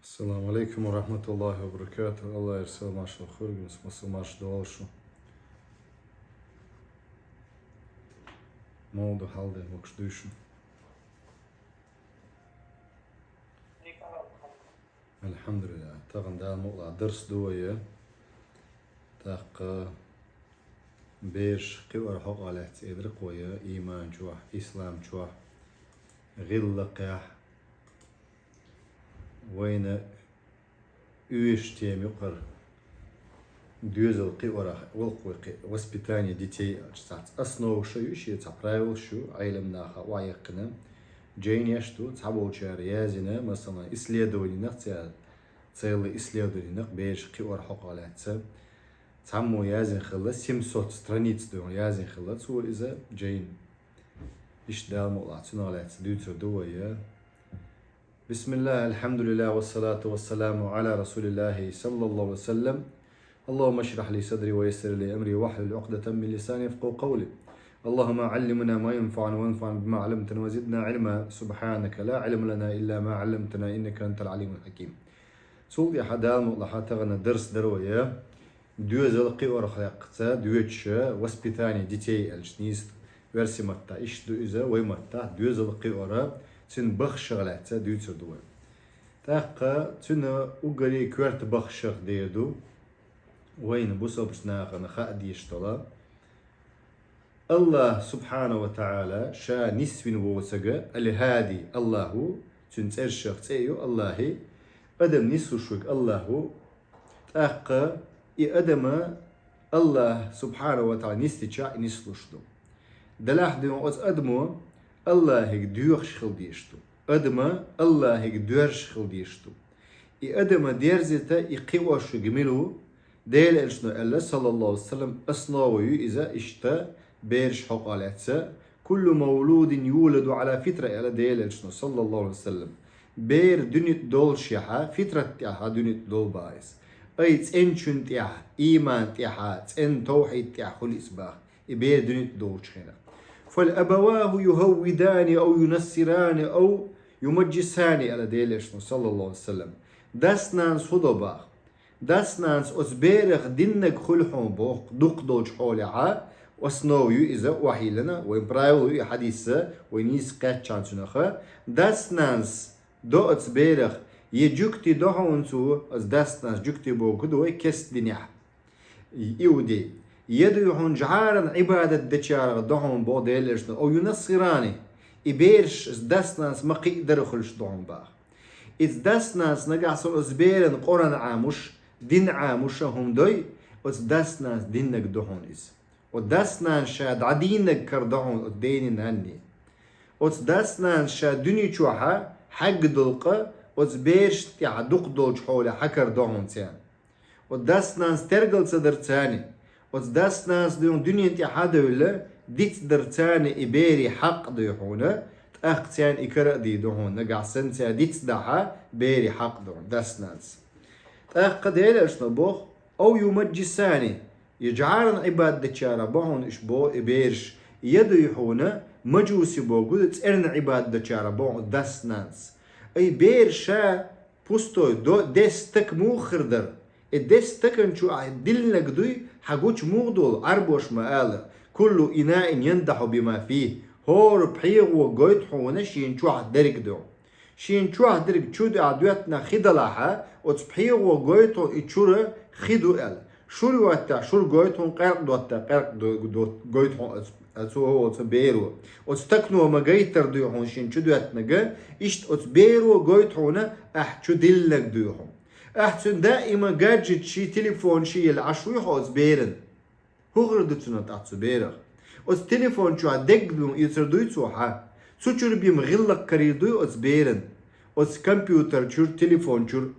Assalamu alaikum wa rahmatullahi wa barakatuh. Allah ersel maşal khurgins, masal maş doğalşu. Moldu halde mokşduşu. Elhamdülillah. Tağın da muğla ders duaya. Taq beş qıvar haq alet edri qoya iman çuah, İslam çuah. Gillaqah. وين уيش тем يقر дюзел قيورا والقوي воспитание детей основу شو شيء تعبرايل شو علم ناخا وعيقنا جين يشتو تعبوا شار يازنا مثلا исследование نختار целый исследование نخ بيش قيور حقالات تعمو يازن خلص 700 страниц دون يازن خلص هو إذا جين إيش دال مقلعتنا على تدوتر دوية بسم الله الحمد لله والصلاة والسلام على رسول الله صلى الله عليه وسلم اللهم اشرح لي صدري ويسر لي أمري واحلل عقدة من لساني يفقهوا قولي اللهم علمنا ما ينفعنا وانفعنا بما علمتنا وزدنا علما سبحانك لا علم لنا إلا ما علمتنا إنك أنت العليم الحكيم سوق يا حدال مطلحات تغنى درس دروية دوزل قيور خلقتا دوتش وسبيتاني ديتي الجنيست ورسي متا إيش دوزة ويمتا دوزل قيورا تن بخشغلات دوتر دوال تاقا تن اوغري كوارت بخشغ ديدو وين بوسو بسناقا نخاء ديشتلا الله سبحانه وتعالى شا نسفين ووسقا الهادي الله تن ترشغ تأيو الله أدم نسوشوك الله تاقا أدم الله سبحانه وتعالى نستيشا نسلوشدو دلاح ديو أدمو الله هيك ديوخ شخل ديشتو أدما الله هيك دير شخل ديشتو أدما ديرزيتا يقواشو جميلو ديل إلشنو ألا صلى الله عليه وسلم أصناوي إذا إشتا بيرش حق عليتسا كل مولود يولد على فطرة ألا ديل إلشنو صلى الله عليه وسلم بير دنيت دول شيحا فطرة تيحا دنيت دول بايس أي تسين شن تيحا إيمان تيحا تسين توحيد تيحا خل إسباح بير دنيت دول شيحا فالأبواه يهودان أو ينصران أو يمجسان على ديلشنو صلى الله عليه وسلم داسنانس هدوباخ داسنانس أزبيرخ دينك خلحون بوخ دوق دوج حولها وسنويو إذا وحي لنا وين برايولو حديثة وينيس قاتشان سنخة داسنانس دو أزبيرخ يجوكتي دوحونسو أز داسنانس جوكتي بوكدو كست دينيح يودي يدعون جعارا عبادة دچار دهون بوديلش أو ينصراني إبيرش دسناس ما قيدر خلش دهون باخ إذ دسناس نجاسو أزبيرن قرن عاموش دين عاموش هم دوي أز دسناس دينك دهون إز ودسناس شاد عدينك كردهون الدين نهني أز دسناس شاد دنيا شوها حق دلقة أز بيرش تعدق دولج حول حكر دهون تان ودسناس ترجل صدر تاني وتداس ناس دون دنيا انتي حدا ولا ديت درتاني إبيري حق ديحونا تأختيان إكرا دي دهون نقع سنتيا ديت داحا بيري حق دون داس ناس تأخد هيلا اشنا بوخ أو يمجساني يجعارن عباد دچارا بوهون إش بو إبيرش يديحونا مجوسي بو قد تأرن عباد دچارا بوهون داس ناس أي بيرشا بوستو دو دستك مو خردر الدستكن شو دلنا قدوي حقوش مغدول أربوش مآلة كل إناء يندح بما فيه هور بحيغ وقويت حونا شين شو درق دو شين شو درق شو دو عدواتنا خدلاها وتبحيغ وقويت إتشورة خدو أل شو الوقتا شو قويتهم قرق دوتا قرق دو قويتهم أتوه وتبيرو وتستكنوا ما قيتر دوحون شين شو دواتنا قا إشت أتبيرو قويتهونا أح شو دلك دوحون أحسن دائما جادجت شي تليفون شي العشوي حوز بيرن هو غردتنا تحت بيرغ أز تليفون شو عدق بيم يتردوي توحا سو شور بيم غلق كريدوي أز بيرن أز كمبيوتر شور تليفون شور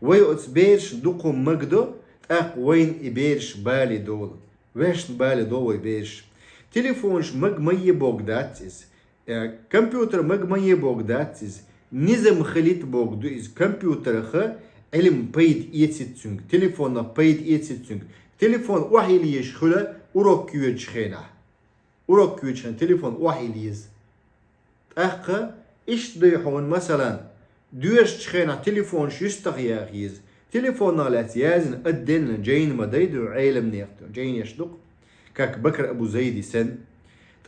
وي أز بيرش دوقم مقدو أق وين إبيرش بالي دول ويش بالي دول وي بيرش تليفونش مق مي بوغداتيز كمبيوتر مق مي بوغداتيز نظام خليت بوغدو إز كمبيوتر خ علم بيد يتسنج تليفون بيد يتسنج تليفون واحد يشخله وروكيوج خينا وروكيوج تليفون واحد يز أخ إيش ضيحون مثلا دوش تخينا تليفون شيستغ يا غيز تليفون نالات يازن أدن جين مديدو عيلم نيختو جين يشدق كاك بكر أبو زيدي سن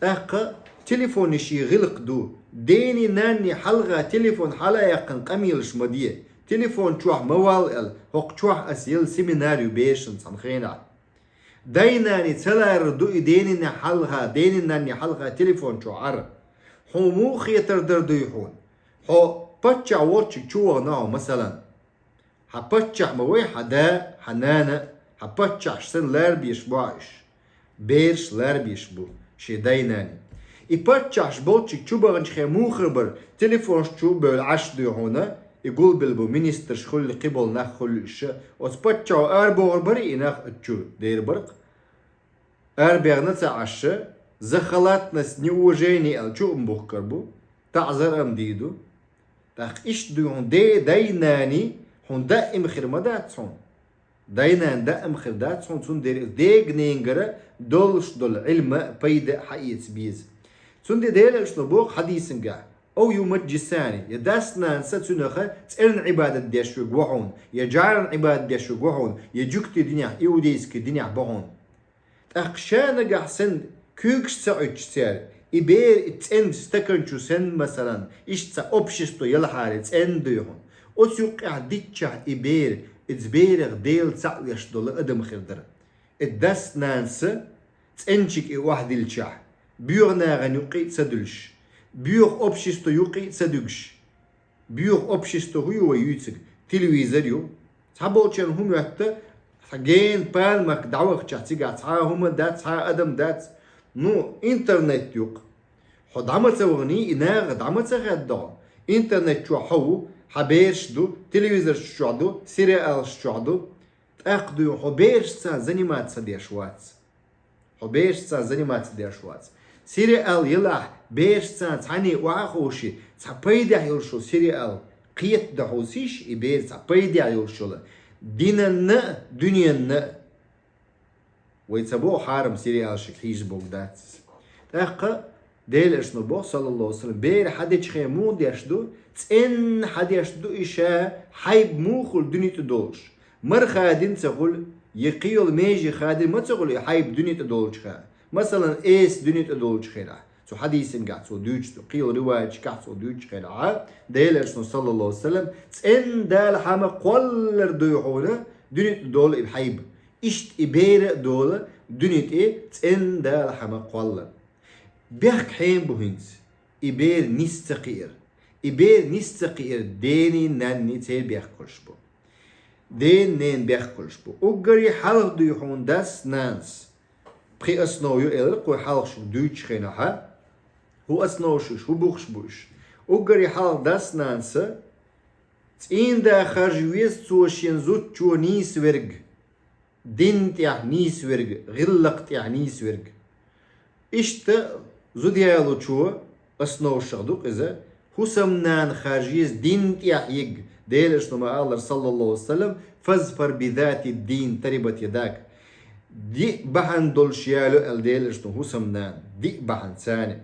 تاقا تليفون شي غلق دو ديني ناني حلغة تليفون حلا يقن قميلش مدية تليفون تشوح موال هوق تشوح أسيل سيميناريو بيشن سنخينا دايناني تلار دو ديني حلغة ديني ناني حلغة تليفون شوعر حو موخ يتردر دويحون حو باتشع وورتشك تشوه ناو مثلا حباتشع موي حدا حنانا حباتشع سن لار بيشبعش بيرش لار بيشبو شي دايناني يباتشع شبوتشك تشوبغن شخي موخربر تليفون شتشوبه العش دويحونا يقول بالبو مينستر شخل قبل نخل الش وسباتشع اربو غربري نخ اتشو دير برق اربيغ نتا عش زخلاتنا سنيوجيني الچو امبوخ كربو تعذر ام ديدو تاخ ايش دون دايناني هون دائم خير ما داتسون داينان دائم خير داتسون تون ديغ نينجر دولش دول علم بيد حقيت بيز تون ديلش نبوخ حديثنجا او يمجساني يداسنا نساتونخه تسرن عبادة ديشو غوحون يجارن عبادة ديشو غوحون يجوكتي دنيا ايوديسك دنيا بهون تاخشان غحسن كوكش سعوش سير إبير تسند ستكنشو سن مثلا إشتا أوبشستو يلحاري تسند ديهون أسيوقع ديتشا إبير إتبيرغ ديل تسعليش دول أدم خردر إداس نانس تسنشك إواحد الشاح بيوغ ناغن يوقي تسدلش بيوغ أوبشستو يوقي تسدقش بيوغ أوبشستو هو ويوتسك تلويزريو تحبولشان هم يحتا حقين بالمك دعوة تشاتيقا تحا هم دات تحا أدم دات نو انترنت يوق حد عمل سوغني إناغ عمل سغدو انترنت شو حو حبيرش دو تلفزيون شو عدو سيريال شو عدو تأخدو حبيرش سا زنيمات سديشوات حبيرش سا زنيمات سديشوات سيريال يلا بيرش سا تعني وعخوشي تحبيدع يرشو سيريال قيت دحوسيش إبير تحبيدع يرشو دينا نا دنيا نا ويتسبوه حارم سيريال شكليش بوغدات تاقا ديل اشنو بوغ صلى الله عليه وسلم بير حديش خيمون ديشدو تسن حديشدو إشا حيب موخل دنيا تدولش مر خادين تقول يقيل ميجي خادين ما تقول حيب دنيا تدولش خا مثلا ايس دنيا تدولش خيرا سو حديث قاعد سو دوج قيل رواية قاعد سو دوج خيرا ديل اشنو صلى الله عليه وسلم تسن دال حما قولر دويحونا دنيا تدول بحيب إشت إبير دولة دنيت إيه تسن دال حما قولر بيحك حين بوهنز إبير نستقير إبير نستقير ديني ناني تيل بيحكولش بو دين نين بيحكولش بو أقري حلق دويحون داس نانس بخي أسنويو إلق وحلق شو دويتش خيناها هو أسنوشوش هو بوخش بوش أقري حلق داس نانس تين دا خرجويس توشين زوت چو نيس ورق دين تيح نيس ورق غلق تيح نيس ورق إشتا زوديالو چو أسنو الشغدوق إذا حسمنان خارجيز دين تيح يق ديلش نما الله صلى الله عليه وسلم فازفر بذات الدين تربت يداك دي بحن دول شيالو الديلش نما حسمنان دي بحن ثاني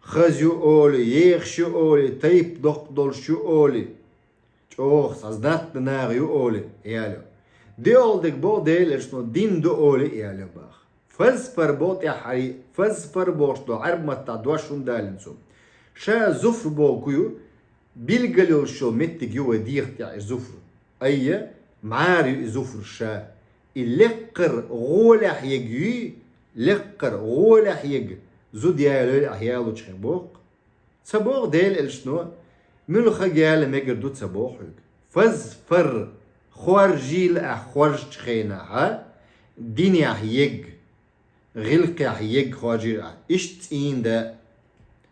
خزيو أولي يخشو أولي تيب دول شو أولي چوخ سازدات ناغيو أولي يالو دي أولدك بو ديلش نما دين دو أولي يالو باخ فزفر بوت يا حري فزفر بوش دو عرب متا دواشون دالنسو شا زفر بو كيو بيلقلو شو متجيو ديخت يا زفر أي معاري زفر شا اللقر غولح يجي لقر غولح يجي زود يالو أحيالو تشخبوق سبوق ديل الشنو ملو خجال مجردو سبوق فزفر خورجيل أخورج تخينا ها دنيا يج غلق يج خواجر إشت إين دا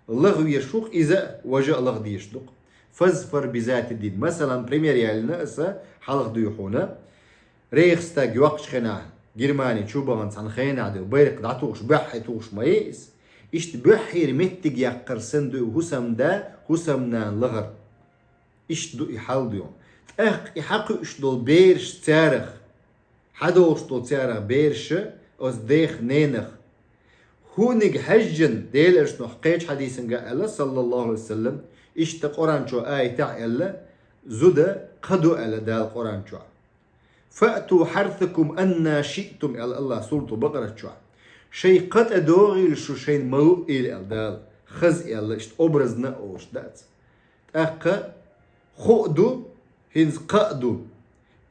الله يشوق إذا وجه الله دي يشدق فزفر بذات الدين مثلا بريمير يالنا إسا حلق ديوحونا ريخستاق يوقش خنا جرماني تشوبهن سان خينا عدو بيرق دعتوش بحي توش مايس إشت بحي رمتك يقر سندو هسم دا هسمنان لغر إشت دو إحال ديون يحقو إش دول بيرش تارخ حدوش دول تارخ بيرش أز ديخ نينخ هونك حجن ديل ارشنو حقيج حديثن قال صلى الله عليه وسلم اشت قرآن شو آية تعالى زود قدو على دال قرآن شو فأتوا حرثكم أن شئتم على الله سورة بقرة شو شيء قد أدوغي لشو شيء مو إلى دال خز إلى اشت أبرزنا أوش دات أقا خؤدو هنز قادو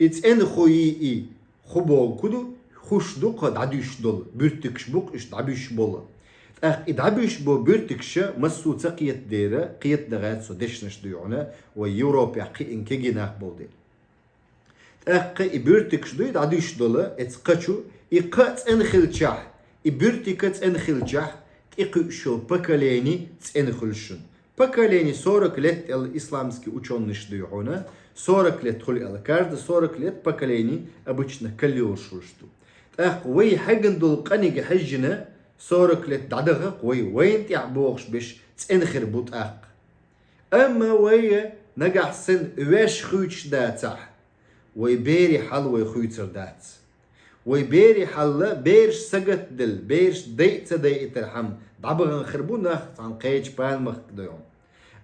إتس إن خويي خبو كدو خوش دو قد عديش دول بيرتكش بوك إش دعبيش بولا دعبيش بو بيرتكش مسو تقيت ديرة قيت دغات سو دشنش ديونا ويوروبيا قي إن كيجيناك بولدي بيرتكش دو دعديش دولا إتس قاتشو إقات إنخل شاح بيرتكت إنخل شاح إقشو بكاليني تإنخلشن بكاليني 40 لет الإسلامский ученый дойона 40 лет خلق каждый 40 лет поколений обычно калиошу что так وي حقن دول قنيج حجنا 40 لت دعدغ وين تعبوغش بش تنخر بوت اما وي نجح سن واش خوتش داتح وي بيري حل وي خوتر دات وي بيري حل بيرش سقت دل بيرش ديت ديت الحم دعبغ خربونا عن قيج بالمخ ديوم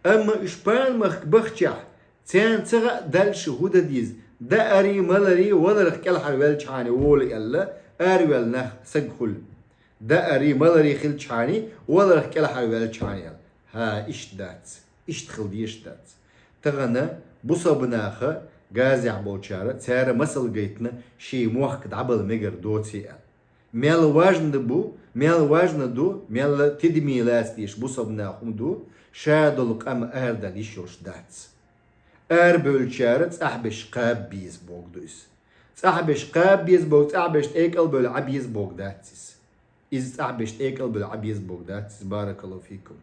اما اش بالمخ بختح تان تغا دل شهودة ديز دا اري ملري ولا رخ حلوال شاني وولي الا اريوال نخ سقخل دا اري ملري خل شاني ولا رخ حلوال شاني ها ايش دات ايش تخل ديش دات تغنى بصبناخه غازي عبوشارة تارة مسل جيتنا شي موحك دعبل مجر دوتي ميل واجن دبو ميل واجن دو ميل تدمي لاستيش بصبناخم دو شادلق ام اردا ديشوش دات بولشارة أحبش قاب بيز بوغ دوس أحبش قاب بيز بوغ أحبش تأكل بول عبيز بوغ داتس إز أحبش تأكل بول عبيز بوغ داتس بارك الله فيكم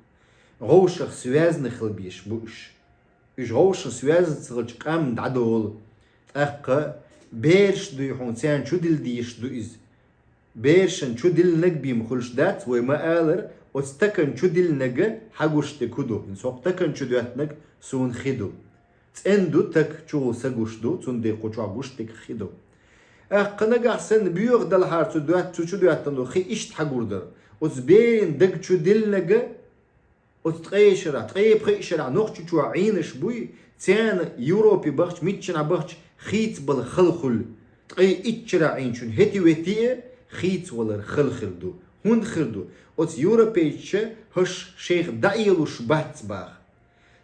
غوشخ سوازن خلبيش بوش إش غوشخ سوازن تغلش قام دعدول أقا بيرش دو يحون سان شو دل ديش دو إز بيرشن شو دل نق بيم خلش دات وما آلر وستكن شو دل نق حقوش تكودو نسوق تكن شو دوات نق سون خدو تندو تك شو سجوش دو تندي قطع جوش تك خدو قناع حسن بيوغ دل هارت دوات شو دوات تندو خي إيش تحجوردر وتبين دق شو دل نجا وتتقيشرا تقيب خيشرا نوخ شو عينش بوي تان يوروبي بخش ميتشنا بخش خيت بالخلخل تقي إتشرا عين شون هتي وتيه خيت ولا خلخل دو هون خردو وت يوروبي هش شيخ دايلوش بات باخ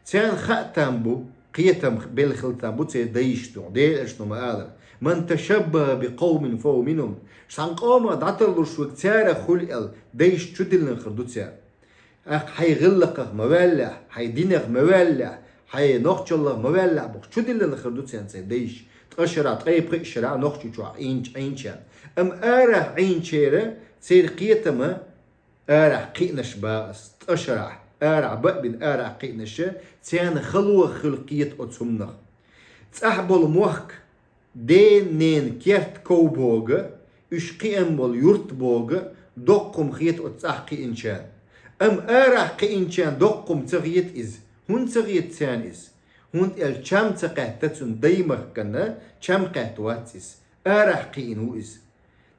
تان خاتم بو قيتم بالخلطان بوتي دايشتو ديش نو مآلر من تشبه بقوم فهو منهم شان قوم دعتلو شو كتارة خلقل دايش تدلن خردو تيار حي غلقه مولع حي دينغ مولع حي نوخشله مولع بوخ تدلن خردو تيار دايش تقشرا تقيب قشرا نوخشو شو عينشان ام اره عينشيره سير قيتم اره قينش باس تقشرا أرع بقبل أرع قينشة تيان خلوة خلقية أتسمنا تأحبل موحك دين نين كيرت كوبوغ إش قيم بول يرت بوغ دقم خيت أتسحقي إنشان أم أرع قينشان دقم تغيت إز هون تغيت تيان إز هون الشام تقات تتسن ديمخ كنا شام قاتوات إز أرع قينو إز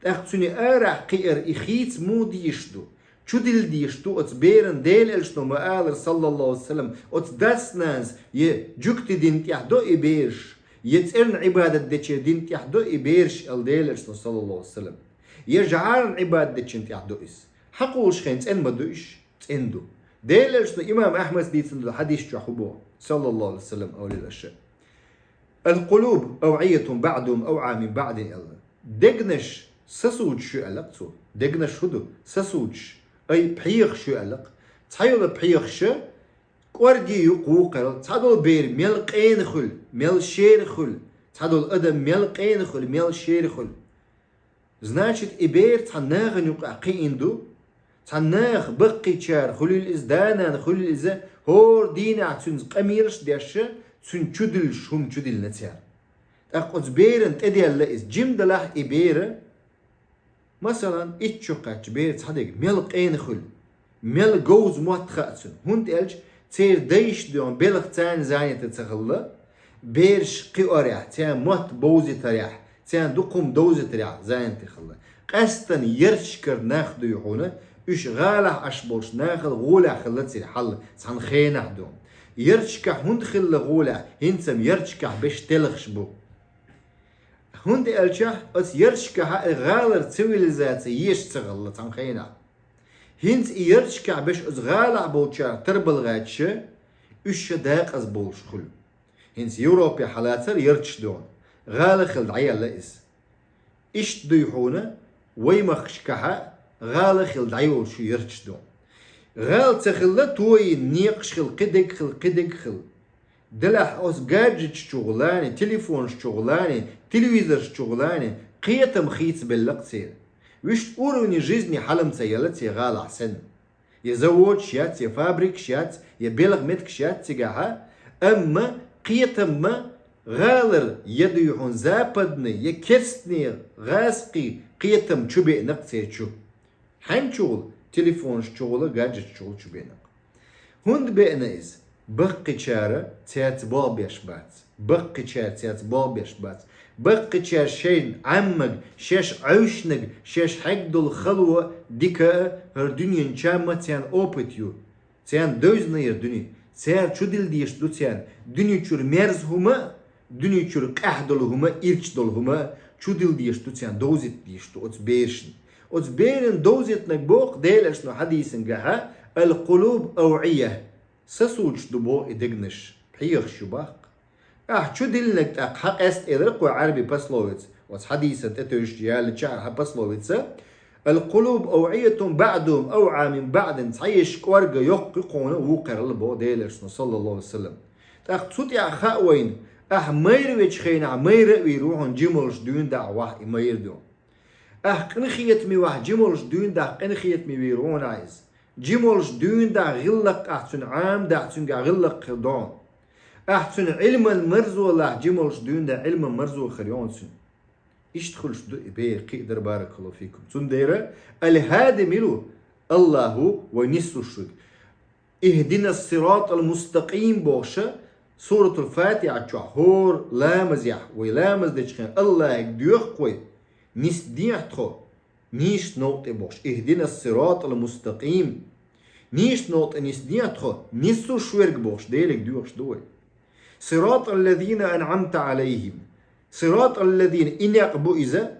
تأخذني أرع قير إخيت مو ديشدو شو دل ديشتو اتبيرن ديل الشنو مآلر صلى الله عليه وسلم اتدسناز يجوكت دين تيحدو إبيرش يترن عبادة ديشي دين تيحدو إبيرش الديل الشنو صلى الله عليه وسلم يجعلن عبادة ديشي تيحدو إس حقوش خين تن مدوش تندو ديل الشنو إمام أحمد ديتن الحديث جحبو صلى الله عليه وسلم أولي الأشياء القلوب أوعية بعضهم أوعى من بعض الله دقنش سسوج شو ألقتو دقنش هدو سسوج أي بحيخ شو ألق تحيل بحيخ شو كوردي يقوقر تحدول بير ملقين خل مل شير خل تحدول أدم ملقين خل مل شير خل значит إبير تحناغ نقع قيندو تحناغ بقي شار خل الإزدانا خل الإزا هور دينا تنز قميرش ديش تن شدل شوم شدل نتيار أقص بيرن تدي الله إز جيم دلاه إبير مثلا اتشوقات بير تصدق ملق اين خل مل جوز موت خاتسن هند الج تير ديش دون بلغ تان زاين تتخلى بيرش قيوريا تان موت بوزي تريح تان دقم دوزي تريح زاين تخلى قستن يرشكر ناخدو يحونا إيش غالح أشبولش ناخل غولع خلتي حل صحن خينح دوم يرشكح هند خل غولع هنسم يرشكح بش تلخش بو هند ألشح أس يرشكح غالر سيفيليزاتي يش تغلط صحن خينح هنس يرشكح بش أس غالع بولشا تربل غاتش إيش داق أس بولش خلو هنس يوروبيا حالاتر يرتش دون غال خلد عيال لئس إيش ديحونا ويمخش كحا غال خلد عيال شو يرتش دون غال تخلى توي نيقش خل قدق خل دلح أس جادجت شغلاني تليفون شغلاني تلفزيون شغلاني قيتم خيت باللقصير ويش أوروني جيزني حلم سيالتي غال أحسن يزوج شيات يفابريك شيات يبلغ متك شيات تجاها أما قيتم ما غالر يديحون زابدني يكستني غاسقي قيتم شبه نقصي شو حين شغل تليفون شغل جادجت شغل شبه نق هند بأنيز بقي شارة تيات بابيش بات بقي شارة تيات بابيش بات بقي شار شين عمق شاش عوشنق شاش حقد الخلوة ديكا هر دنيا نشامة تيان اوبتيو تيان دوزنير دنيا تيان شو دل ديش دو تيان دنيا شور مرز هما دنيا شور قحدل هما إرش دل هما شو دل ديش دو تيان دوزت ديش دو أتبيرشن أتبيرن دوزت نقبوق ديل أشنو حديث نقاها القلوب أوعية سسوج دبو إدقنش حيخ شباق شو دل نقت حق است إدرق عربي بسلويت وات حديثة تتوش جيال تشعر بسلويت القلوب أوعية بعدهم أوعى من بعد تعيش كورجا يققون وقر البو ديلرسنا صلى الله عليه وسلم تأخذ يا خاوين مير ويش خينا مير ويروحون جملش دون دعوة مير دون قنخيت مي واحد جملش دون دا قنخيت مي ويرون عايز جملش دون دا غلق أحسن عام دا أحسن غلق خدون أحسن علم المرزو الله جملش دون دا علم المرزو خريون سن إيش تخلش دو إبير قدر بارك الله فيكم تندير الهادي ملو الله ونسو الشرك اهدنا الصراط المستقيم بوشة سورة الفاتحة هور لامز يح ولامز ديشخين الله يقديوخ قوي نس ديحتخو نيش نوت بوش اهدنا الصراط المستقيم نيش نوت نس ديحتخو نسو شويرك بوش ديلك ديوخش دوي صراط الذين أنعمت عليهم صراط الذين إنيق بوئزة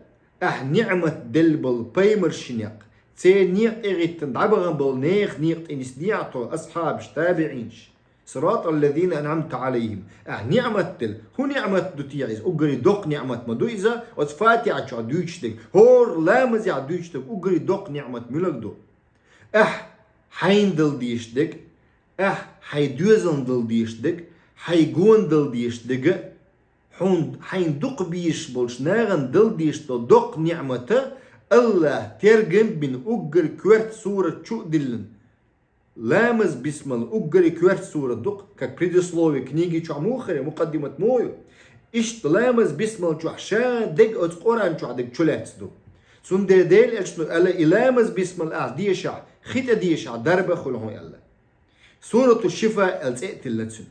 نعمة دلبل بيمر شنيق تي نيق إغيت دعبغن بل نيق نيق إنس ديعطو أصحاب تابعينش صراط الذين أنعمت عليهم نعمة دل هو نعمة دو تيعيز أقري دوق نعمة مدوئزة وتفاتي عشا دويشتك هور لامز يع دويشتك أقري دوق نعمة ملك دو حين دل ديشتك حيدوزن دل ديشتك حيقون دل ديشتك حين دق بيش بولش ناغن دل ديشتو دوق نعمة الله ترجم بين أقر كورت سورة شو دلن لامز بسم الله أقر كورت سورة دق كبريدسلوفي كنيجي شو عموخري مقدمة مويو إشت لامز بسم الله شو عشان دق أت قرآن شو عدق شلات دو سندر ديل أشنو ألا إلامز بسم الله ديشع خيت ديشع درب خلهم يلا سورة الشفاء الزئت اللتسن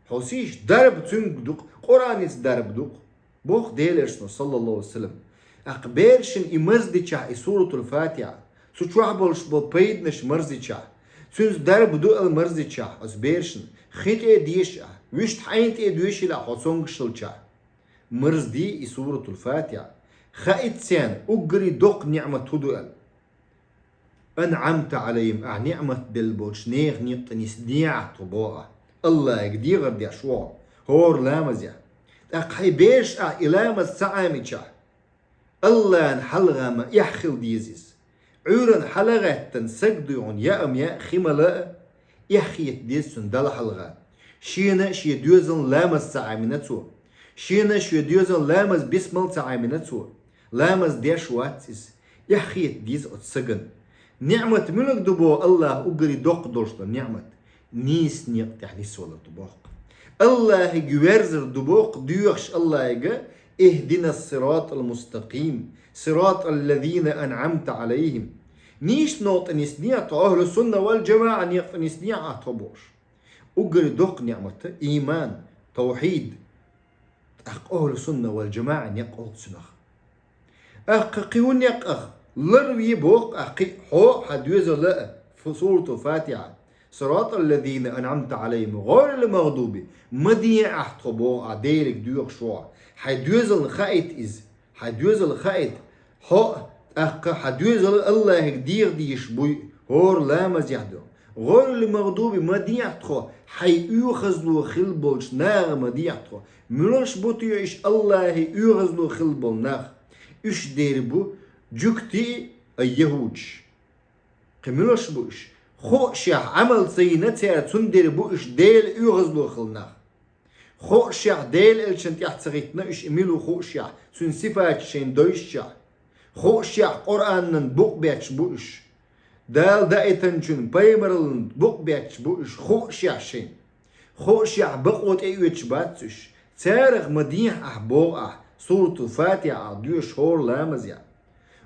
حوسيش درب تنقدق قرآن درب دق بوخ ديلرشنو صلى الله عليه وسلم أقبيرشن إمرزدي شا سورة الفاتحة سو تشوحبلش ببيدنش مرزدي شا سنز درب دو المرزدي شا أزبيرشن خيت ديش ويشت حينت دويش لا حصونغشل شا مرزدي سورة الفاتحة خايت سان أقري دق نعمة هدوء أنعمت عليهم نعمة دلبوش نيغ نيقتنيس ديع طبوعة الله يقدي غردي أشوار هور لامزيا أقحي بيش إلامز سعامي شا الله نحلغا ما يحخل ديزيز عورن حلغة تنسجدون يا خملا يحخيت ديسون دل حلغا شينا شي دوزن لامز سعامينتو شينا شي دوزن لامز بسمل سعامينتو لامز ديش واتس يحخيت ديز أتسجن نعمة ملك دبو الله أقري دوق دوشتا نعمة نيس نيق يعني سولا دبوق الله يجوزر دبوق ديوخش الله يجا اهدنا الصراط المستقيم صراط الذين أنعمت عليهم نيش نوت نسنيع أهل السنة والجماعة نيق نسنيع طبوش أقري دوق نعمة إيمان توحيد أهل السنة والجماعة نيق سنخ قيون يق لروي بوق أقي حو حديوز لا في سورة الفاتحة صراط الذين أنعمت عليهم غير المغضوب مدي أحطبو عديلك ديوق شوع حديوز الخائت إز حديوز الخائت حو أق حديوز الله دير ديش بوي هور لا مزيحدو غير المغضوب مدي أحطخو حي يوخزلو خلبولش ناغ مدي أحطخو ملوش بوتيو إش الله يوخزلو خلبول ناغ إش ديربو جوكتي اليهود قملوش بوش خو شاح عمل سينة سيارة تندر بوش ديل يغزلو خلنا خو شاح ديل الشن تحت سغيتنا إش إميلو خو شاح سن صفات شين دوش شاح خو شاح قرآن بوك بيتش بوش دال دايتن شن بايمرلن بوك بيتش بوش خو شاح شين خو شاح بقوت ايوتش باتش تارغ مديح أحبوغ سورة الفاتحة ديوش هور لامزيا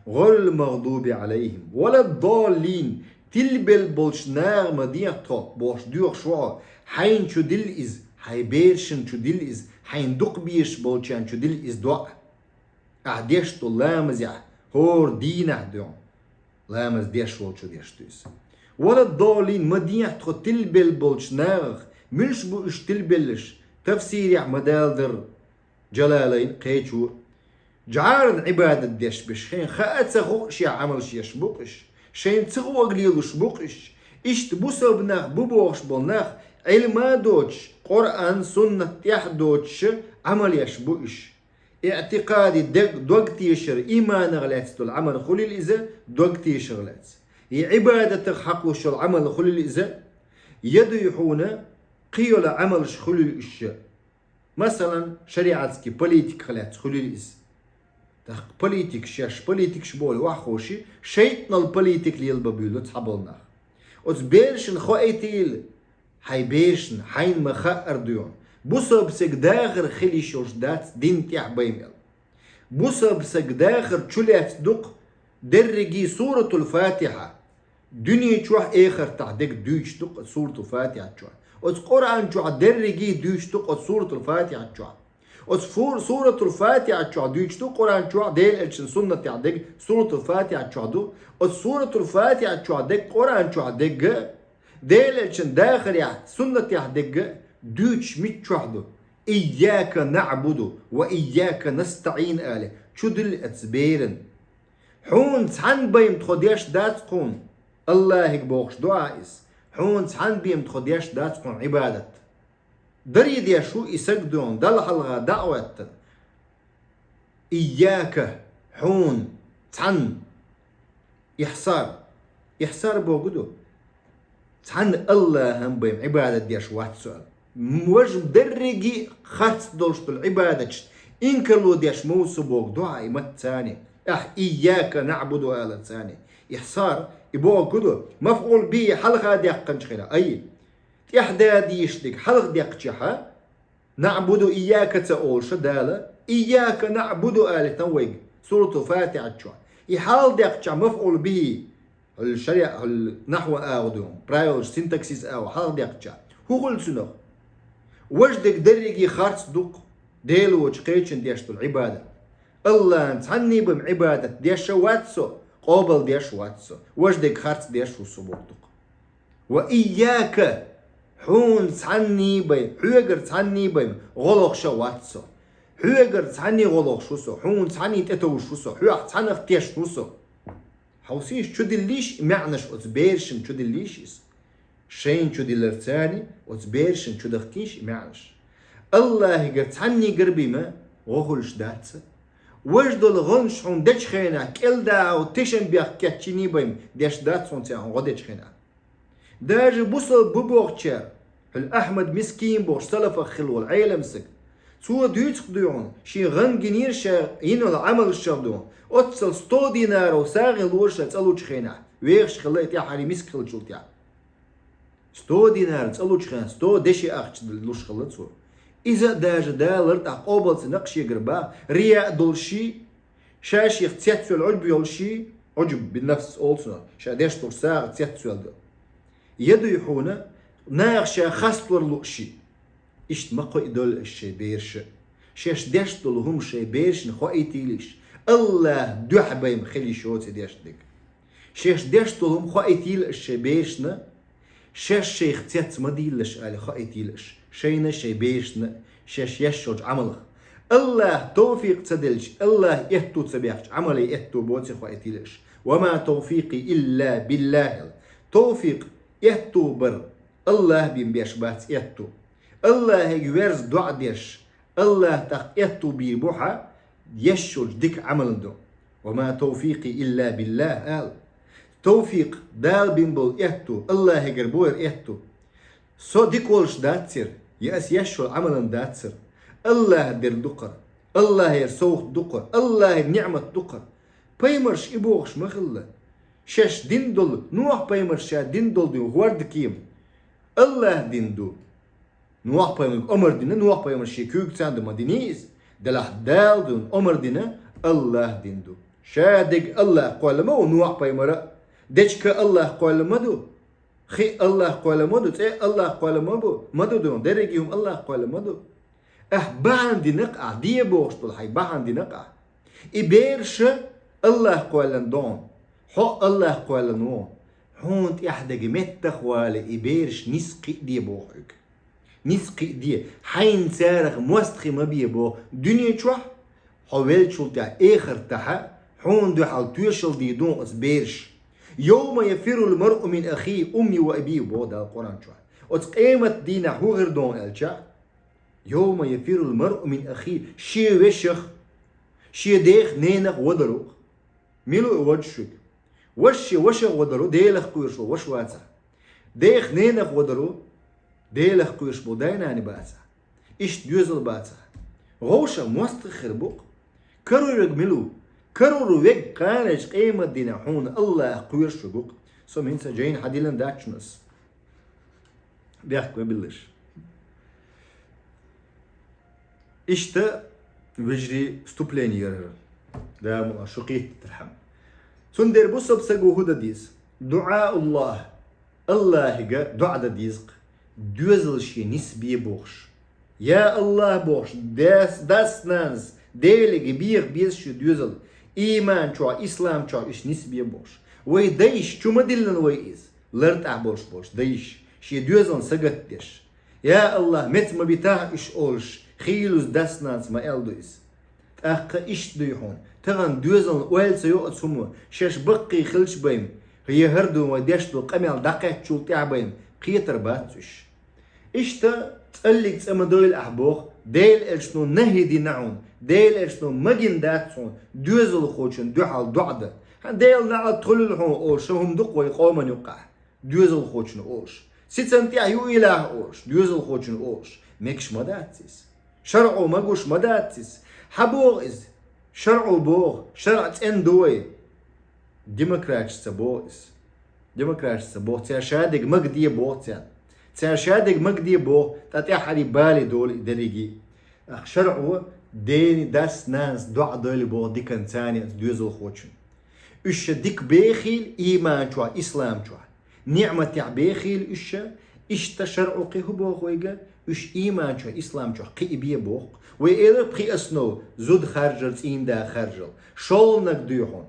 غير المغضوب عليهم ولا الضالين تلبل بولشناغ مديح طوب بوش ديوخ شوع حين شو دل إز حي بيرشن شو دل إز حين دق بيش بولشان شو دل إز دعا أعديش طول لامزيا هور دينا ديون لامز ديش وول شو ديش دوس ولا الضالين مديح طو تلبل بولشناغ مش بوش تلبلش تفسير مدال در جلالين قيتشور جعارن عبادة ديش بش خين خاءت سخو شي عمل شي يشبوقش شين تسخو اقليل يشبوقش إش تبوسو بناخ ببوغش بلناخ علما دوتش قرآن سنة تيح دوتش عمل يشبوقش اعتقادي دوق تيشر إيمان غلاتستو العمل خلي الإزا دوق تيشر غلاتس عبادة حقو شو العمل خلي الإزا يدو يحونا قيل عمل خلي الإشياء مثلا شريعتكي بوليتيك خلات خلي الإز تاق بوليتيك شاش بوليتيك شبول واخوشي شيطنا البوليتيك اللي يلببيلو تحبلنا اوز بيرشن خو ايتيل هاي بيرشن حين مخا ارديون بوسا بسك داخر خلي شوش دات دين تيح بيميل بوسا بسك داخر تشوليات دق درجي سورة الفاتحة دنيا تشوح اخر تعدك دوش دق سورة الفاتحة تشوح اوز قرآن تشوح درجي دوش دق سورة الفاتحة تشوح أصفور سورة الفاتحة تعدو يجتو قرآن تعد ديل إلشن سنة تعدق سورة الفاتحة تعدو سورة الفاتحة تعدق قرآن تعدق ديل إلشن داخل يا سنة تعدق دوش ميت تعدو إياك نعبد وإياك نستعين آله شو دل أتسبيرن حون تحن بيم تخديش دات قون الله يقبوخش دعائس حون تحن بيم تخديش دات قون عبادة دريد يا شو يسجدون دل حلقة دعوة إياك حون تحن إحصار بوجودو تحن الله هم بيم عبادة ديش واحد سؤال موجب درجي خاص دولشت العبادة إن كلو ديش موسو بوك دعاء مت ثاني إياك نعبد آلة ثاني إحصار يبوجودو مفعول به حلقة ديق خيرا أي إحدى ديشتك حلق ديقتشها نعبد إياك تقول شدالة إياك نعبد آلة تنويق سورة الفاتحة تشوى إحال ديقتشها مفعول به الشريعة نحو آودهم برايول سينتاكسيس آو حلق ديقتشها هو قل سنو وجدك دريقي خارج دق ديلو وشقيتشن ديشتو العبادة الله نتعني بم عبادة ديشو واتسو قابل ديشو واتسو وجدك خارج ديشو سبوك دق وإياك حون تعني بيم حوغر تعني بيم غلق شواتسو حوغر تعني غلق شوسو حون تعني تتو شوسو حوغ تعني اختيش شوسو حوسيش شو دليش معناش اتبيرشن شو دليشيس شين شو دلرتاني اتبيرشن شو دختيش معناش الله يقر تعني قربي ما غغلش داتسا وجدو الغنش حون ديش خينا كل داو تشن بيخ كاتشيني بيم ديش داتسون تيان غديش خينا داج بوصل ببوغتشار الأحمد مسكين بوغ سلفة خلو العيلة مسك سوى ديوت قديون شي غن جنير شا ينو العمل الشردون أتصل 100 دينار وساغي الورشة تسألو تشخينا ويغش خليت يا حالي مسك خلت شلت يا 100 دينار تسألو تشخينا 100 دشي أخش لوش خلت سور إذا داج دالر تقوبل سنقشي قربا رياء دولشي شاشي اختياتسو العجب يولشي عجب بالنفس أولسنا شا ديش طور ساغ اختياتسو الدو يدو يحونا ناغشا خاصلر لوشي اشت مقو إدول الشي بيرش شاش داشتو لهم شي بيرش نخو ايتيليش الله دحبيم خلي شوت ديشتك شيش ديشتلهم خايتيل الشبيشنا شيش شيخ تيت مديلش على خايتيلش شينا شبيشنا شيش يشوج عمله الله توفيق تدلش الله يهتو تبيخش عملي يهتو بوتي خايتيلش وما توفيقي إلا بالله توفيق يهتو بر الله بيش بات يهتو الله يورز دعا ديش الله تق يهتو بيبوحا يشوج ديك عمل دو وما توفيقي إلا بالله توفيق دال بينبل يهتو الله يقربور يهتو سو ديك ولش داتسر يأس يشو عملا داتسر الله دير دقر الله يرسوخ دقر الله نعمة دقر بايمرش إبوغش مخلة شاش دين دول نوح بايمرش شا دين دول دو هوارد كيم الله دين دول نوح بايمرش أمر دينا نوح بايمرش كيوك تاند مدينيز دلح دال دون أمر دينا الله دين دول شادق الله قول ما ونوح بايمرش ديشك الله قول مدو خي الله قول مدو تي الله قول مدو دون درجيهم الله قول مدو بان دي نقع دي بوشتل حي بان دي نقع إبيرش الله قول دون حق الله قول نو هونت يحدق متخوالي إبيرش نسقي دي بوحك نسقي دي حين سارخ موستخي مبيه بو دنيا شوح حوالي شلتا آخر تحا هون دو حال توشل دي دون أسبيرش يوم يفر المرء من أخيه أمي وأبيه بودا القرآن شوح وتقيمت دينا هو غير دون الجا يوم يفر المرء من أخيه شي وشخ شي ديخ نينخ ودروخ ميلو وجشك وشخ ودرو ديلخ كويرشو وش واتسا ديخ نينخ ودرو ديلخ كويرشبو دايناني باتسا إش ديوزل باتسا غوشا موستخر بوق كرو ميلو كرو ويك كانش قيمة دينا حون الله كويرشو بوق سو هنسا جاين حديلن داتشنس بيحكوا بلش إشتا وجري ستوبليني يرر دا شقيت ترحم سندر بصب سقو هدا ديز دعاء الله الله هجا دعاء ديزق دوزل شي نسبي بوخش يا الله بوخش داس نانز ديلي بيغ بيز شو دوزل إيمان شو إسلام شو إش نسبي بوخش وي دايش شو مدلن وي إز لرت أعبوش بوش دايش شي دوزل سقت ديش يا الله مت ما بيتاه إش أولش خيلوز داس نانز ما ألدو إز أخ إش ديحون تغن دوزن ويل سيو أتسمو شاش بقي خلش بيم هي هردو وديشتو قميل دقيت شو تعبيم قيتر باتش إشتا تقلق تسمى دويل أحبوخ ديل إلشنو نهي دي نعون ديل إلشنو مجن داتسون دوزل خوشن دوحال دوعدا ديل نعال تخلو أوش هم دقوي قوما يقع دوزل خوشن أوش سيتسنتيا يو إله أوش دوزل خوشن أوش ميكش مداتسيس شرعو مجوش مداتسيس حبوغ إز شرعو بوغ شرع تين دوي ديمقراطش سبوغ ديمقراطش سبوغ تيا شادق مقدي بوغ تيا شادق مقدي بوغ تاتيا حالي بالي دول دريجي اخ شرعو ديني داس ناس دعا دولي بوغ ديكن تاني دوزل خوشن اش ديك بيخيل ايمان شوى اسلام شوى نعمة تيع بيخيل اشتا شرعو قيه بوغ ويقا اش ايمان شوى اسلام شوى قي بيه بوغ وإذا بخي أسنو زود خرجل تين دا خرجل شولنك ديوحون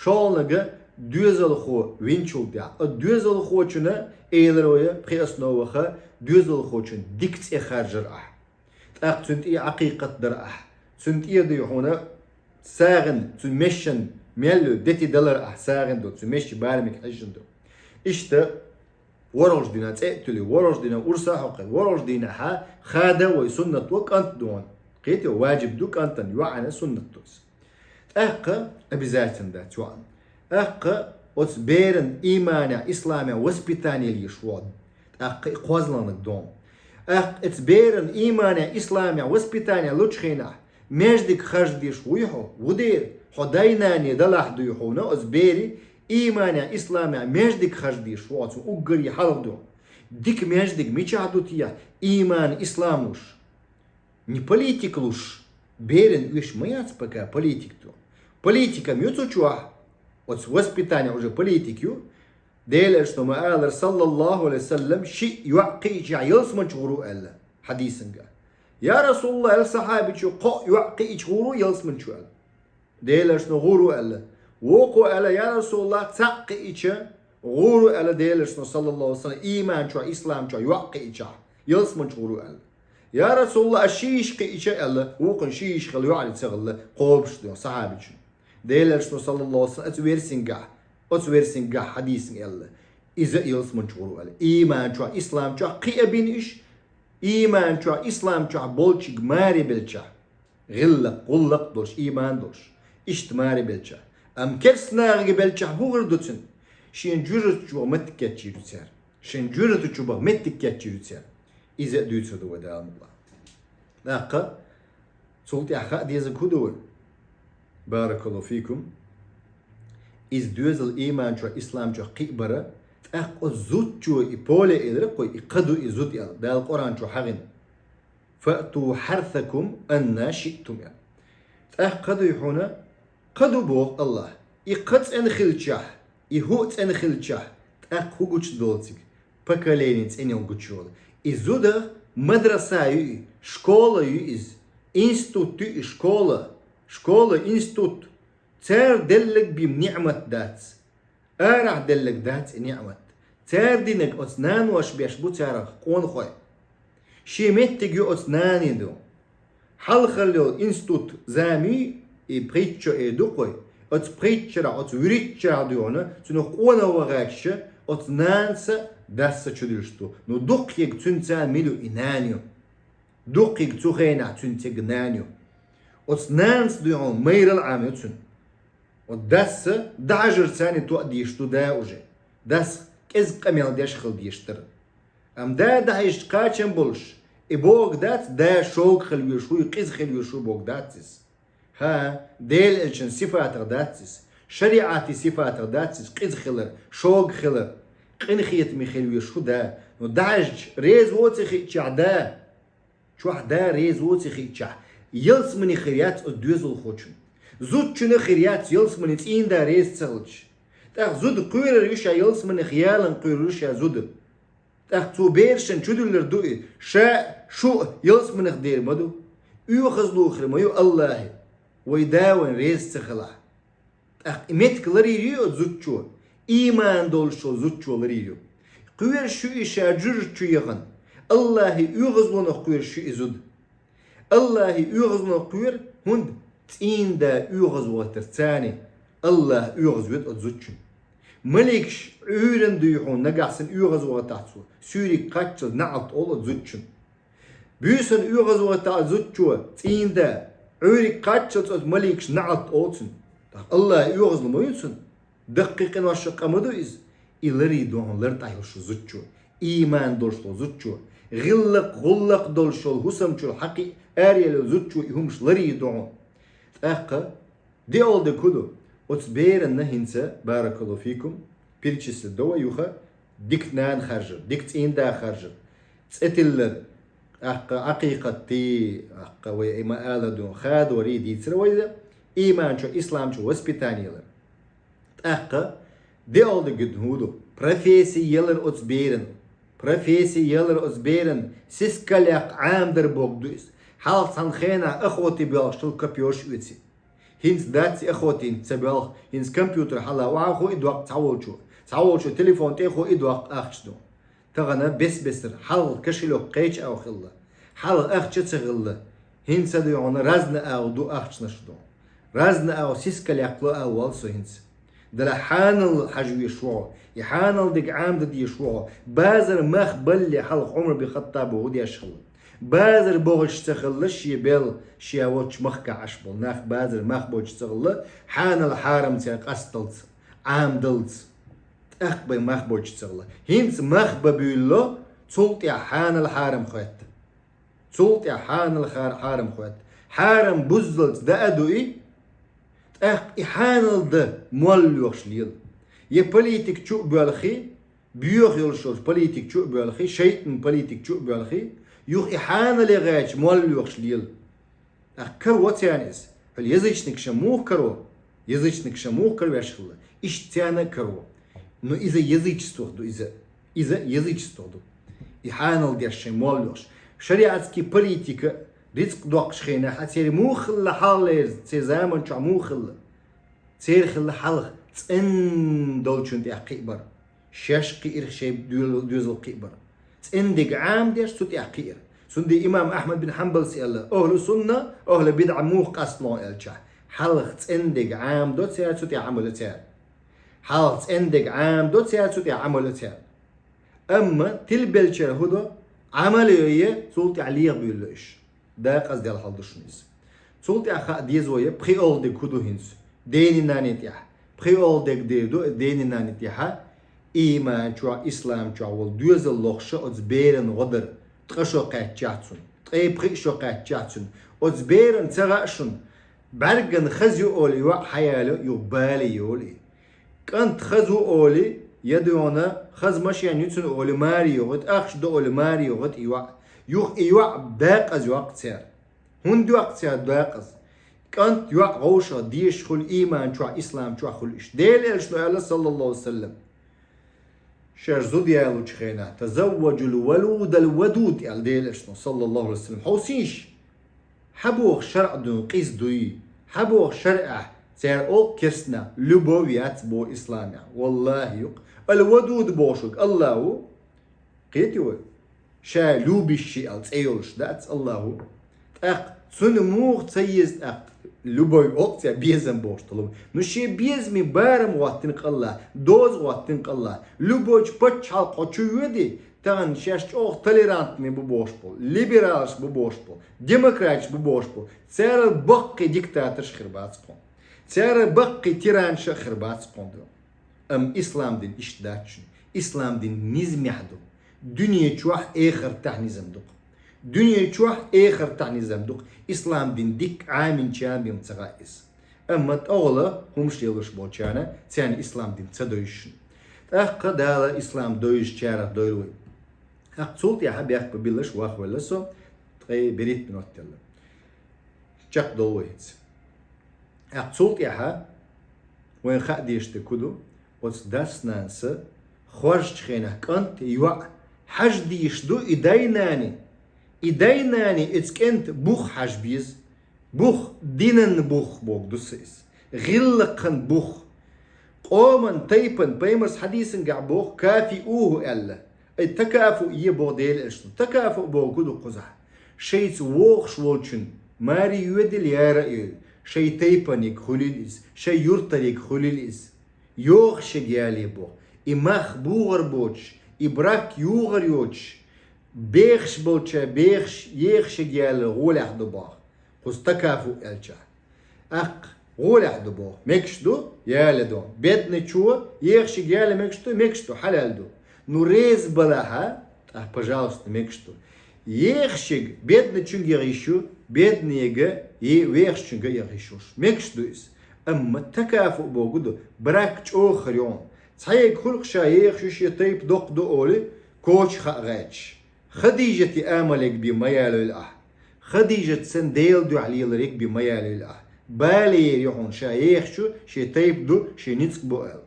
شولنك دوزل خو وينشول دا دوزل خو چنا إذا ويا بخي أسنو وخا دوزل خو چن ديكت خرجل تاق تنتي عقيقة در تنتي ديوحونا ساغن تمشن ميلو ديتي دولار ساغن دو تمشي بارمك أجن دو إشتا ورج دينا تأتلي ورج دينا أرسا حقا ورج دينا ها خادا ويسنة وك أنت دون قيتي واجب دوك أنت يوعنا سنة توس أقا أبزاتن دا توعن أقا أتبيرن إيمانا إسلامي وسبيتاني ليشواد أقا إقوازلانك دون أقا أتبيرن إيمانا إسلامي وسبيتاني لوچخينا مجدك خرج ديش ويحو ودير حدايناني دلاح ديحونا أتبيري إيمانا إسلامي مجدك خرج ديش واتو أقري حلق دون ديك مجدك ميچادو تيا إيمان إسلاموش не политик луж, берен виш маяц пока политик то. Политика мюцу чуа, от воспитания уже политикю, ديل что ما قال صلى الله عليه وسلم شيء يعقي جعيلس من شغرو ألا حديثا قال يا رسول الله الصحابي شو قا يعقي شغرو يلس من شو ألا Değerlersin guru elle. Voku ele ya Resulullah takkı içe guru ele değerlersin sallallahu aleyhi ve sellem iman ço İslam ço yuakkı içe. Yılsmın guru ele. Ya Resulullah şişki içe elle. Vokun şişki yuali tsağılı qobş diyor sahabi için. Değerlersin sallallahu aleyhi ve sellem et versin gah hadisin elle. İze yılsmın guru ele. İman ço İslam ço qiyabin iş. İman ço İslam ço bolçik mari bilçe. Gillak, gullak dolş, iman dolş. İştimari belçe. Am kersnağ belçe buğurdutun. Şin cürüt çuva mettiketçi yürütser. Şin cürüt çuva mettiketçi yürütser. İze düğütsüdü ve devamullah. Nakka, sulti ahha diyezi kudu. Barakallahu fikum. İz düğüzül iman çuva, İslam çuva qibara. O zut çuva ipole edere koy. İqadu izut yal. Dal Kur'an çuva hagin. فأتوا حرثكم أن شئتم يعني. قدو يحونا قدو بوغ الله يقت أن خلجه يهوت أن خلجه هو قوش دولتك بكالينيت أن يوم قوشول إزودا مدرسة يو شكولة يو إز إنستوت يو شكولة إنستوت تار دلك بنعمة دات أرع دلك دات نعمة تار دينك أسنان واش بيش بو تارا قون خوي شيمتك يو أسناني دو حال خليو إنستوت زامي بريتشو إدوكوي أت بريتشرا أت وريتشرا ديونا تنو قونا وغاكشة أت نانسا داسا تشدرشتو نو دوقيك تنسان ميلو إنانيو دوقيك تخينا تنتيق نانيو أت نانس ديون مير العامي تن أت داسا دعجر ثاني تؤديشتو دا أوجي داس كز قميل ديش خل ديشتر أم دا هيش قاچن بولش إبوغ دات دا شوق خلويشو يقز خلويشو بوغ داتس ها ديل الشن صفات داتس شريعتي صفات داتس قز خلر شوق خلر قنخيت مي خلويشو دا نو داج ريز ووتي خيچا دا شو دا ريز ووتي خيچا يلس مني خريات دوزل خوچن زود چنه خريات يلس مني تين دا ريز تسلج دا زود قوير ريشا يلس مني خيالن قوير ريشا زود تو بيرشن شدولر دوئي شو يلس من خدير مدو يو خزلو خرما يو الله ويداون ريز تخلا متك لريريو زوتشو إيمان دولشو زوتشو لريريو قوير شو إشاجر شو يغن الله يو غزلون قوير شو إزود الله يو غزلون قوير هند تين دا يو غزلو ترتاني الله يو غزوت زوتشو ملكش عيرن ديحون نقاسن يغز وغتاتسو سوري قاتشل نعط أولا زوتشن بيسن يغز وغتاتسو تين دا عيري قاتشل ملكش نعط أوتسن الله يغز لما يوتسن دقيقين واشق أمدو إز إلري دوهن لرتايوشو زوتشو إيمان دولشو زوتشو غلق دولشو هسمشو حقي آريالو زوتشو يهمش لري دوهن تأقى دي أول دي كدو وتبير النهنسة بارك الله فيكم بيرتشس الدواء يوخا ديكتنان خرجر ديكتين دا خرجر تسأتلر عقيقة تي وإما آلا دون خاد وريد يتسر وإذا إيمان شو إسلام شو وسبيتاني يلر تأقى دي أول دي قد هودو بروفيسي يلر أتبيرن سيسكاليق عام در بوك دويس حال سنخينا أخوتي بيالشتل كبيوش ويتسي هينس داتي اخوتين تسبالخ هينس كمبيوتر حلا وعاخو ادواق تعولشو تليفون تيخو ادواق اخشدو تغنى بسر حل كشلو قيش او خلا حل اخش تغلا هينس ديون رازنا او دو اخش نشدو رازنا او سيسكال يقلو اول سو هينس دلا حانل حجوي شو يحانل ديك عام دي شو بازر مخ بلي حلق عمر بخطابه ودي اشخل بازر بوغش تغلى شيبل شياوتش مخك عشبل ناخ بازر مخ بوغش تغلى حان الحارم تاق أستلت عام دلت أخبي مخ بوغش تغلى هينس مخ ببيلو تولت يا حان الحارم خوات تولت يا حان الحارم خوات حارم بزلت دا أدوئي حان الدا مولوغش ليل يه بوليتيك چو بالخي بيوخ يلشوز بوليتيك چو بالخي شيطن بوليتيك چو بالخي يوخ إحانة لغاية مول يوخش ليل كرو تانيس هل يزيشنك شموخ كرو يشخل إيش تانا كرو نو إذا يزيش استخدو إحانة لغاية مول يوخش شريعتكي بوليتيكا رزق دوقش خينا حتير موخل حال زمان شو موخل تير خل حلق تن دولشون دي قيبر شاش قير شيب دوزل قيبر تن دق عام ديش سوت قير سندي إمام أحمد بن حنبل سأله أهل سنة أهل بدع موق أصلا إلشة حلق تن دق عام دوت سيات سوت عمل تير حلق تن دق عام دوت سيات سوت عمل تير أما تلبلشر هذا عملية سولتي عليه بيقولش ده قصدي على حدشنيز سولتي أخا ديزوية بخي أول دك هدو هنس ديني نانيتيح بخي أول دك ديني نانيتيح إيمان شو إسلام شو والدوز اللخشة أتبيرن غدر تقشو قاعد جاتسون تقي بخي شو قاعد جاتسون أتبيرن تغاشون برجن خزيو أولي وحياله يبالي يولي كنت خزو أولي يدونا خز ماشي يعني يتسون أولي ماريو غد أخش دو أولي ماريو غد يوح داق از وقت سير هون دو وقت سير داقز كانت يوق غوشة ديش خل إيمان شو إسلام شو خلش ديل إلش نو صلى الله عليه وسلم شرزو ديالو تشخينا تزوج الولود الودود يال ديل إلش صلى الله عليه وسلم حوسيش حبوخ شرع دون قيس دوي حبوخ شرع سير أول كسنا لبويات بو إسلامي والله يوق الودود بوشك الله قيتيوه شا لوبي الشيء تأيولش دات الله أق سنموخ تسيز أق لوبي أقطع بيزن بوش طلب نشي بيزمي بارم واتنق الله دوز واتنق الله لوبوش بتش حلقة شو يدي تان شاش أوه توليرانت مي ببوش بول ليبرالش ببوش بول ديمقراطش ببوش بول تسير بقي ديكتاترش خربات سقون تسير بقي تيرانش خربات سقون إسلام دين إشتداتشن إسلام دين نزمي حدو دنيا تشوح آخر تعني زمدق دنيا تشوح آخر تعني زمدق إسلام دين ديك عامين شام يوم تغائز أما تأولا هم شلوش بوچانا تاني إسلام دين تدويشن تأخ دالا إسلام دويش شارع دويلوي أخ تصولت يا حبي أخ ببيلش واخ ولسو تغي بريت بنوت تلا جاق دولويت أخ تصولت يا حا وين خاق ديشت كدو وتصداس نانسا خورج تخينه كنت يوع حج ديشدو إدايناني إتكنت بوخ حج بيز بوخ دينن بوخ بوك دوسيس غلقن بوخ قومن تيبن بيمرس حديثن قع بوخ كافئوه ألا أي تكافؤ يبو ديل إشتو تكافؤ بو كدو قزح شيت ووخ شولشن ماري يودل يارا إيل شي تيبن خليليس شي يرتل خليليس يوخ شجالي بوخ إماخ بوغر بوش إبراك يوغر يوش بيخش بوشا بيخش يخش جيال غولح دباخ خس تكافو ألشا أق غولح دباخ مكشدو يالدو بدنا شو يخش جيال مكشدو حلال دو نوريز بلاها пожалуйста مكشدو يخشج بدنا شنج يغيشو بدنا يجا يخش شنج يغيشوش مكشدو إس أما تكافو بوجودو براك أخر يوم صحيح خلق شايخ شو شي طيب دق دقولي كوش خاغاتش خديجة آملك بميال الأح خديجة سنديل دو علي لريك بميال الأح بالي يحون شايخ شو شي طيب دو شي نتسك بوال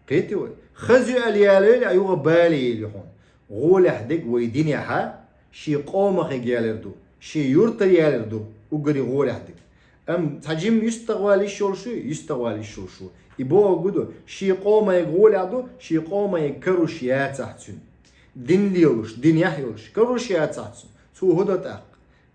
قيتي وي خزو اليالي أيوه بالي يحون غول حدك ويديني حا شي قومخ يالردو شي يورتر يالردو وقري غول حدك أم تحجم يستغوالي شو يستغوالي شو يبوه قدو شي قوما يقول عدو شي قوما يكروش يا تحتن دين ليولش دين يحيولش كروش يا تحتن سو هدو تاق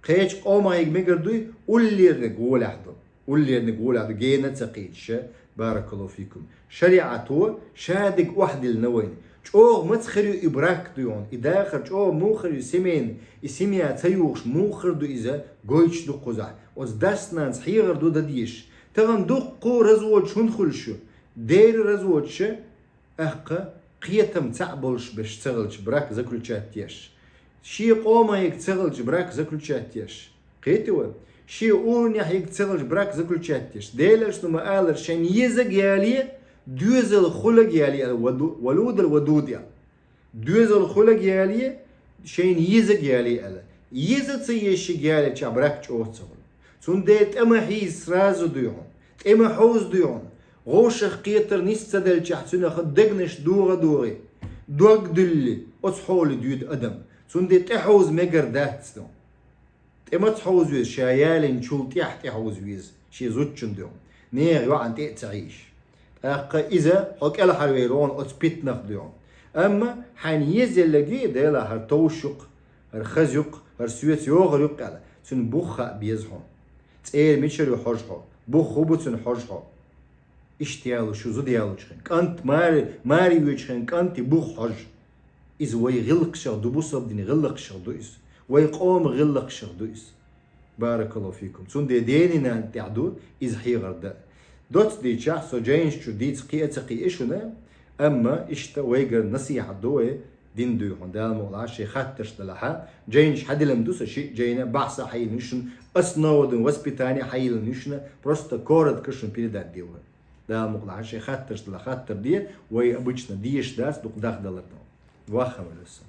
قيش قوما يقمقردوي واللي نقول عدو جينا تقيدش بارك الله فيكم شريعته شادق واحد النوين شو متخريو إبراك ديون إداخر شو موخريو سمين إسميا تيوش موخردو إذا قويش دو قزح وزدسنا نصحيغر دو داديش تغن دقو رزوج هنخلشو دير رزوجش أحقا قيتم تعبلش باش تغلش براك زكل شاتيش شي قوما يك تغلش براك زكل شاتيش قيتوا شي اون يك تغلش براك زكل شاتيش ديلش نما آلر شان يزق يالي دوزل خلق يالي ولود الودود يال دوزل خلق يالي شان يزق يالي ألا يزق سيشي يالي شابراك شوه تغل سون ديت اما حيس رازو ديون اما حوز ديون غوشخ قيتر نستدل شحسونا خدقنش دوري دوغ دلي اصحولي ديود ادم سون ديت احوز مقر دات سنو إما تحوز ويز شايالين شول تحت يحوز ويز شي زوتشن دوم نير يوعن تعيش إذا حك ألا حرويرون أتبيت نخديون أما حين يزل لقي ديلا هرتوشق هرخزيق هرسويت يوغر يقال سن بوخا بيزحون تسير ميشر يحوجحو بوخو بوتسن حوجحو اشتيالو شو زوديالو شخين كانت ماري ويشخين كانت بوخ حوج إذ وي غلق شغ دو بوصب دين غلق شغ دويس وي قوم غلق شغ دويس بارك الله فيكم سن دي ديننا تعدو إذ حي غردا دوت دي تشاح سو جينش شو ديت قيئة إشنا أما إشتا ويقر نصيحة دوي دين دو هندال مولا شي خاتش دلها جينش حد لم دوس شيء جينا بحث حي نشن أسنودن وسبيتاني حي نشنا بروستا كورد كشن بيدات ديوه دا مولا شي خاتش دلها خاتر دي وي обычно ديش داس دوك داخ دلتنا واخا ولسه